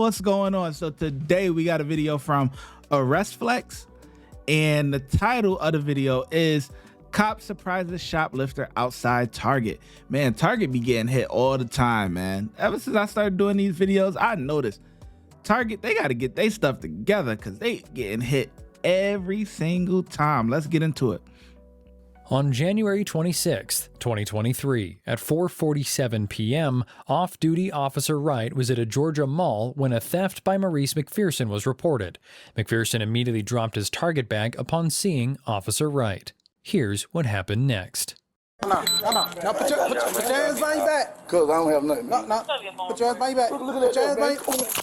what's going on? So today we got a video from ArrestFlix, and the title of the video is "Cop Surprises Shoplifter Outside Target." Man, Target be getting hit all the time, man. Ever since I started doing these videos, I noticed Target, they got to get their stuff together because they getting hit every single time. Let's get into it. On January 26, 2023, at 4:47 p.m., off-duty Officer Wright was at a Georgia mall when a theft by Maurice McFerson was reported. McFerson immediately dropped his Target bag upon seeing Officer Wright. Here's what happened next. Now put your hands behind your back. Cuz I don't have nothing. No. Put your hands behind your back. Put your hands behind your back.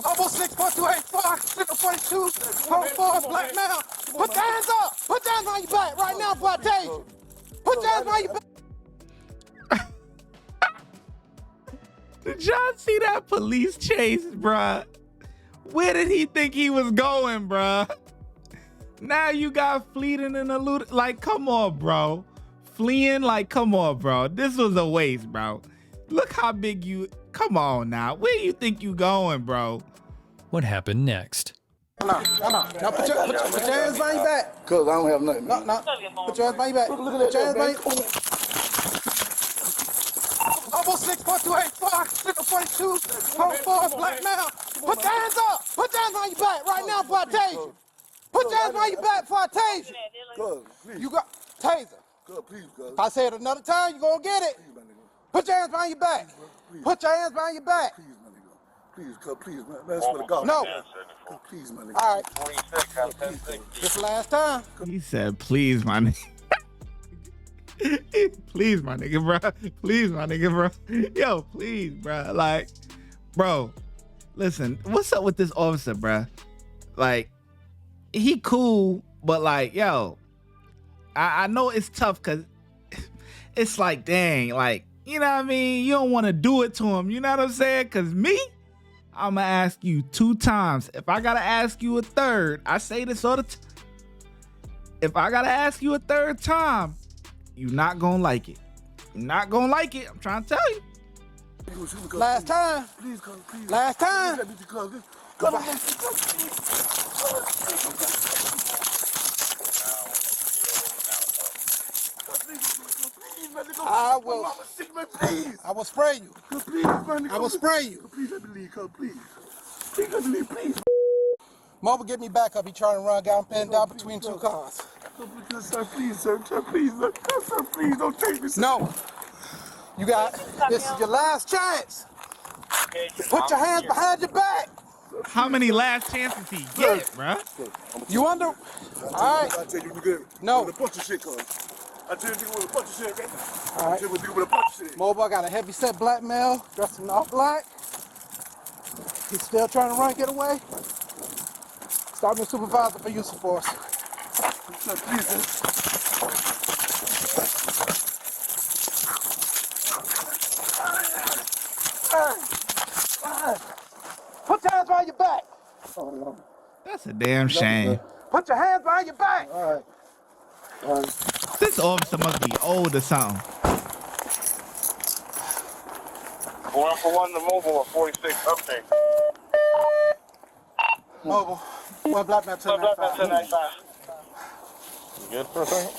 Almost 6.285, 6.42, 4 black now. Put your hands up. Put your hands behind your back right now before I tell you. Put your hands behind your back. Did y'all see that police chase, bruh? Where did he think he was going, bruh? Now you got fleeing and eluding. Like, come on, bro. Fleeing, like, come on, bro. This was a waste, bro. Look how big you... Come on now. Where you think you going, bro? What happened next? Now put your hands behind your back. Cuz I don't have nothing. No. Put your hands behind your back. Put your hands behind your back. Almost 6.285, 6.42, 4 black now. Put your hands up. Put your hands behind your back right now before I tell you. Put your hands behind your back before I tase you. Cuz, please. You got taser. Cuz, please, cuz. If I say it another time, you gonna get it. Put your hands behind your back. Put your hands behind your back. Please, my nigga. Please, cuz, please, man. That's for the God. No. Cuz, please, my nigga. All right. This the last time. He said, please, my nigga. Please, my nigga, bro. Please, my nigga, bro. Yo, please, bro. Like, bro, listen, what's up with this officer, bro? Like, he cool, but like, yo, I know it's tough because it's like, dang, like, you know what I mean? You don't want to do it to him. You know what I'm saying? Because me, I'm going to ask you 2 times. If I got to ask you a third, I say this all the time. If I got to ask you a third time, you're not going to like it. You're not going to like it. I'm trying to tell you. Last time. Please, cuz, please. Last time. I will spray you. Please, my nigga. I will spray you. Please, let me leave, cuz, please. Please, let me leave, please. Mama, get me back up. He trying to run down, pinned down between 2 cars. Sir, please, sir, please, sir, please, don't take me, sir. No. You got, this is your last chance. Put your hands behind your back. How many last chances he get, bro? You under? All right. I tell you, nigga. No. With a bunch of shit, cuz. I tell you, nigga, with a bunch of shit, okay? All right. I tell you, nigga, with a bunch of shit. Mobile got a heavy set black male, dressed in all black. He's still trying to run, get away. Start me supervisor for use of force. Sir, please, sir. Put your hands behind your back. That's a damn shame. Put your hands behind your back. All right. This officer must be old or something. 1-for-1 the mobile at 46 update. Mobile. One black man 1095. You good for a second?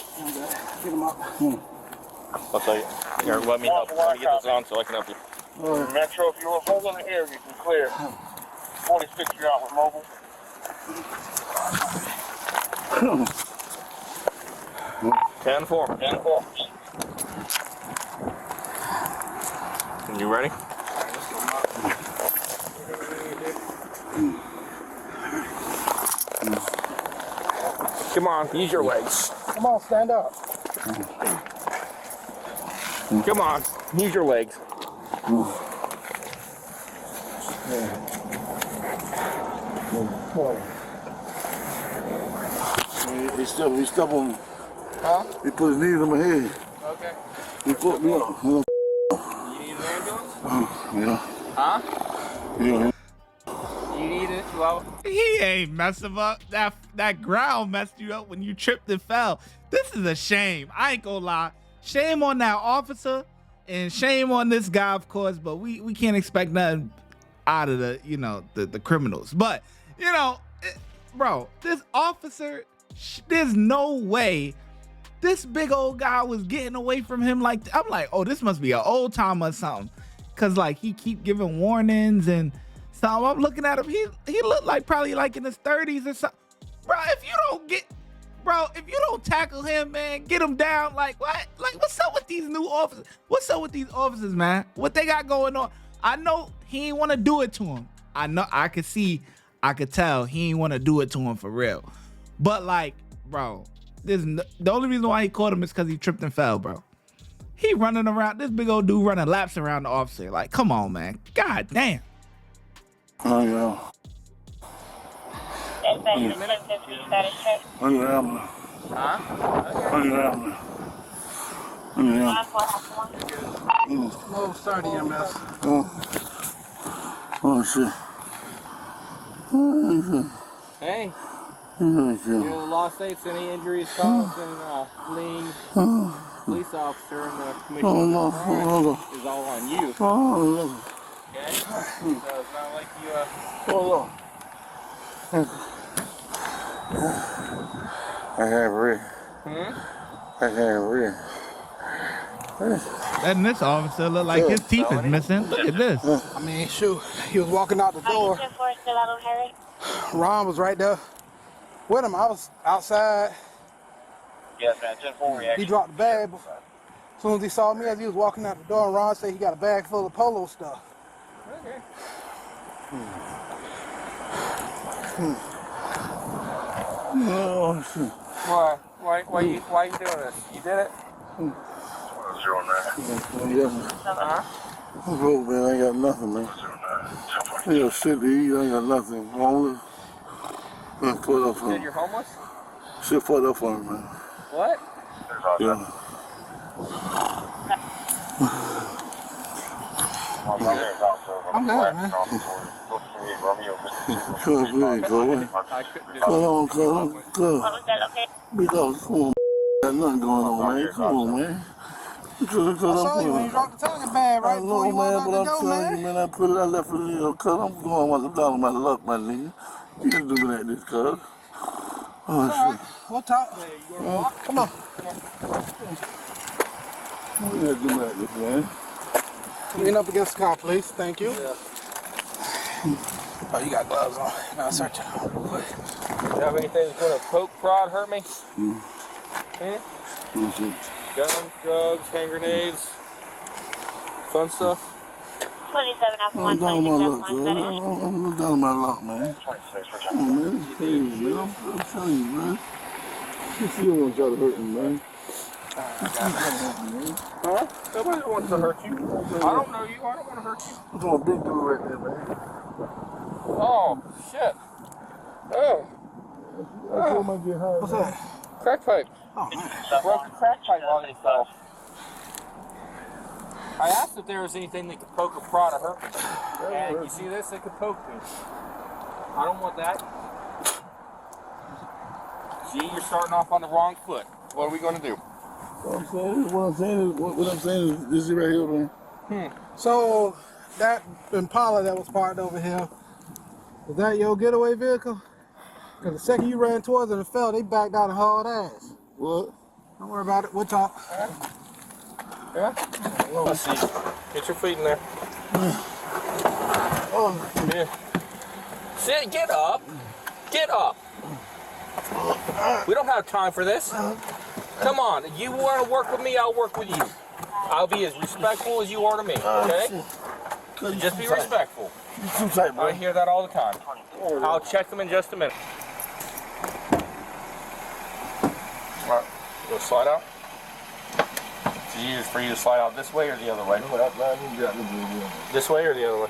Get him up. I'll tell you. Here, let me help. Let me get this on so I can help you. Metro, if you were holding the air, you can clear. 46, you're out with mobile. Ten four. You ready? Come on, use your legs. Come on, stand up. Come on, use your legs. He stepped on me. Huh? He put his knees on my head. Okay. He put me up. You need an ambulance? Yeah. Huh? Yeah. You need it? Well, He ain't messing up. That ground messed you up when you tripped and fell. This is a shame. I ain't gonna lie. Shame on that officer And shame on this guy, of course, but we can't expect nothing out of the, you know, the criminals. But, you know, bro, this officer, there's no way this big old guy was getting away from him. Like, I'm like, oh, this must be an old timer or something. Cause like he keep giving warnings and so I'm looking at him. He looked like probably like in his 30s or something. Bro, if you don't tackle him, man, get him down. Like what? Like what's up with these new officers? What's up with these officers, man? What they got going on? I know he ain't want to do it to him. I know I could tell he ain't want to do it to him for real. But like, bro, the only reason why he caught him is because he tripped and fell, bro. He running around, this big old dude running laps around the officer. Like, come on, man. God damn. Oh, yeah. Oh, sorry, EMS. Oh, shit. Hey, Oh, you know the law states any injuries caused in fleeing police officer and the commission of crime is all on you. Okay? So it's not like you I can't breathe. I can't breathe. Letting this officer look like his teeth is missing. Look at this. I mean, shoot, he was walking out the door. Ron was right there with him. I was outside. Yes, man. 10-4 reaction. He dropped the bag. As soon as he saw me as he was walking out the door, and Ron said he got a bag full of polo stuff. Okay. Oh, shit. Why you doing this? You did it? 09. I'm broke, man. I ain't got nothing, man. I ain't got shit to eat. I ain't got nothing. Homeless. Man, put up for You said me. you're homeless? Shit fucked up for me, man. What? Yeah. I'm good, man. Come on, go. Come on. Because, come on, got nothing going on, man. Come on, man. I saw you when you dropped the Italian bag right before you walked out the door, man. Man, I left it in your car. I'm going down on my luck, my nigga. You can do me like this, cuz. Oh, shit. We'll talk. Come on. You gotta do me like this, man. Lean up against the car, please. Thank you. Oh, you got gloves on. Now search it out real quick. Do you have anything that's going to poke, prod, hurt me? Guns, drugs, hand grenades, fun stuff? 27 off I'm down on my luck, cuz. 127. I'm down on my luck, man. Come on, man. It's crazy, man. I'm telling you, man. You still want to try to hurt me, man. Huh? Nobody wants to hurt you. I don't know you. I don't want to hurt you. I'm talking a big dude right there, man. Oh, shit. Oh. I told him I'd get high. What's that? Crack pipe. Oh, man. Broke the crack pipe while you fell. I asked if there was anything that could poke or prod or hurt me. And you see this? It could poke me. I don't want that. See, you're starting off on the wrong foot. What are we going to do? What I'm saying is this is right here, man. So, that Impala that was parked over here, is that your getaway vehicle? Because the second you ran towards it and fell, they backed out and hauled ass. What? Don't worry about it. We'll talk. Yeah? Let's see. Get your feet in there. Oh, Yeah. Sit, get up. Get up. We don't have time for this. Come on, you want to work with me, I'll work with you. I'll be as respectful as you are to me, okay? So just be respectful. too tight, bro. I hear that all the time. I'll check them in just a minute. All right, go slide out. It's easier for you to slide out this way or the other way? This way or the other way?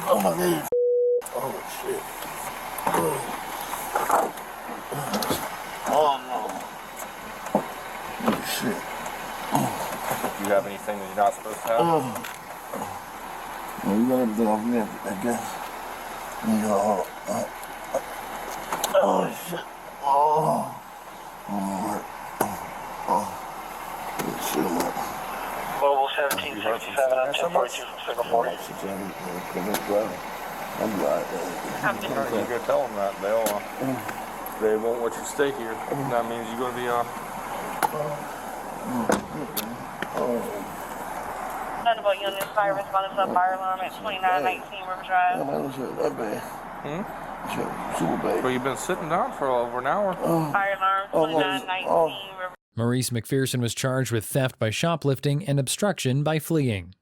Oh my God. Oh shit. Shit. Do you have anything that you're not supposed to have? Well, you got everything off me, I guess. Oh, shit. Oh. Shit, man. Global 1767 on 1042 from Signal 40. I'm right. You go tell them that. They won't let you stay here. That means you're going to be on. None about unit fire responding to a fire alarm at 2919 River Drive. That bad. Super bad. Well, you've been sitting down for over an hour. Fire alarm 2919 River. Maurice McFerson was charged with theft by shoplifting and obstruction by fleeing.